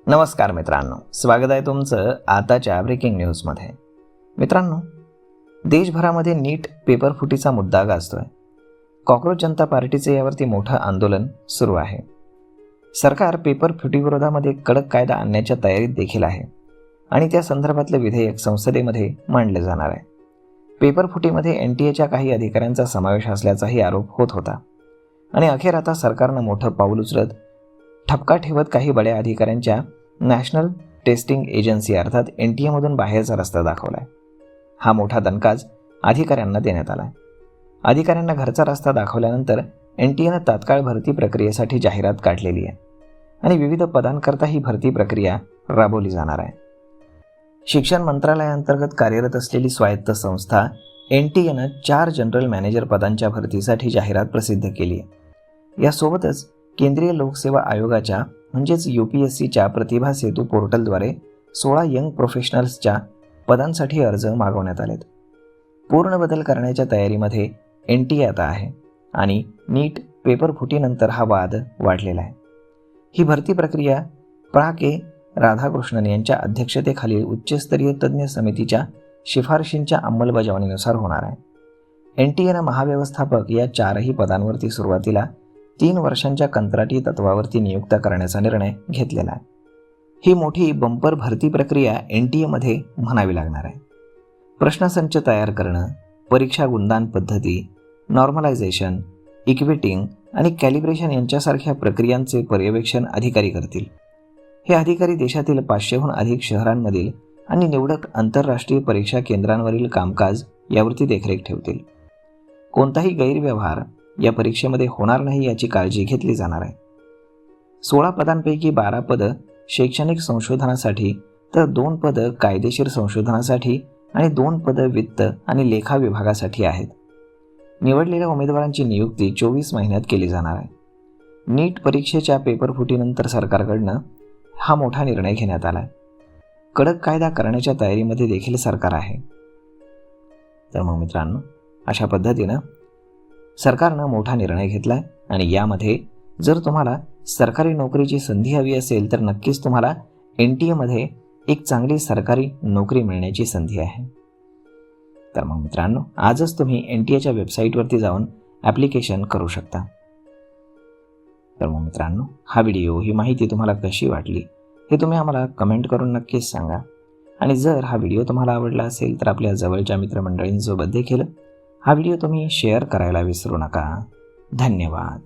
नमस्कार मित्रांनो, स्वागत आहे तुमचं आताच्या ब्रेकिंग न्यूजमध्ये. मित्रांनो, देशभरामध्ये नीट पेपरफुटीचा मुद्दा गाजतोय. कॉक्रोच जनता पार्टीचे यावरती मोठं आंदोलन सुरू आहे. सरकार पेपरफुटीविरोधामध्ये कडक कायदा आणण्याच्या तयारीत देखील आहे आणि त्या संदर्भातलं विधेयक संसदेमध्ये मांडलं जाणार आहे. पेपरफुटीमध्ये NTA काही अधिकाऱ्यांचा समावेश असल्याचाही आरोप होत होता आणि अखेर आता सरकारनं मोठं पाऊल उचलत ठपका ठेवत काही बड्या अधिकाऱ्यांच्या नॅशनल टेस्टिंग एजन्सी अर्थात NTA मधून बाहेरचा रस्ता दाखवला आहे. हा मोठा दणकाच अधिकाऱ्यांना देण्यात आला आहे. अधिकाऱ्यांना घरचा रस्ता दाखवल्यानंतर NTAनं तात्काळ भरती प्रक्रियेसाठी जाहिरात काढलेली आहे आणि विविध पदांकरता ही भरती प्रक्रिया राबवली जाणार आहे. शिक्षण मंत्रालयाअंतर्गत कार्यरत असलेली स्वायत्त संस्था NTAनं 4 जनरल मॅनेजर पदांच्या भरतीसाठी जाहिरात प्रसिद्ध केली आहे. यासोबतच केंद्रीय लोकसेवा आयोगाच्या म्हणजेच UPSCच्या प्रतिभा सेतू पोर्टलद्वारे 16 यंग प्रोफेशनल्सच्या पदांसाठी अर्ज मागवण्यात आलेत. पूर्ण बदल करण्याच्या तयारीमध्ये NTA आता आहे आणि नीट पेपरफुटीनंतर हा वाद वाढलेला आहे. ही भरती प्रक्रिया के. राधाकृष्णन यांच्या अध्यक्षतेखालील उच्चस्तरीय तज्ज्ञ समितीच्या शिफारशींच्या अंमलबजावणीनुसार होणार आहे. NTAनं महाव्यवस्थापक या 4ही पदांवरती सुरुवातीला 3 वर्षांच्या कंत्राटी तत्वावरती नियुक्त करण्याचा निर्णय घेतलेला आहे. ही मोठी बंपर भरती प्रक्रिया NTAमध्ये म्हणावी लागणार आहे. प्रश्नसंच तयार करणं, परीक्षा गुणदान पद्धती, नॉर्मलायझेशन, इक्विटिंग आणि कॅलिब्रेशन यांच्यासारख्या प्रक्रियांचे पर्यवेक्षण अधिकारी करतील. हे अधिकारी देशातील 500हून अधिक शहरांमधील आणि निवडक आंतरराष्ट्रीय परीक्षा केंद्रांवरील कामकाज यावरती देखरेख ठेवतील. कोणताही गैरव्यवहार या परीक्षेमध्ये होणार नाही याची काळजी घेतली जाणार आहे. 16 पदांपैकी 12 पदं शैक्षणिक संशोधनासाठी तर 2 पदं कायदेशीर संशोधनासाठी आणि 2 पदं वित्त आणि लेखा विभागासाठी आहेत. निवडलेल्या उमेदवारांची नियुक्ती 24 महिन्यात केली जाणार आहे. नीट परीक्षेच्या पेपरफुटीनंतर सरकारकडनं हा मोठा निर्णय घेण्यात आला आहे. कडक कायदा करण्याच्या तयारीमध्ये देखील सरकार आहे. तर मग मित्रांनो, अशा पद्धतीनं सरकारनं मोठा निर्णय घेतला आहे आणि यामध्ये जर तुम्हाला सरकारी नोकरीची संधी हवी असेल तर नक्कीच तुम्हाला NTAमध्ये एक चांगली सरकारी नोकरी मिळण्याची संधी आहे. तर मग मित्रांनो, आजच तुम्ही NTAच्या वेबसाईटवरती जाऊन ॲप्लिकेशन करू शकता. तर मग मित्रांनो, हा व्हिडिओ, ही माहिती तुम्हाला कशी वाटली हे तुम्ही आम्हाला कमेंट करून नक्कीच सांगा. आणि जर हा व्हिडिओ तुम्हाला आवडला असेल तर आपल्या जवळच्या मित्रमंडळींसोबत देखील हा व्हिडिओ तुम्ही शेअर करायला विसरू नका. धन्यवाद.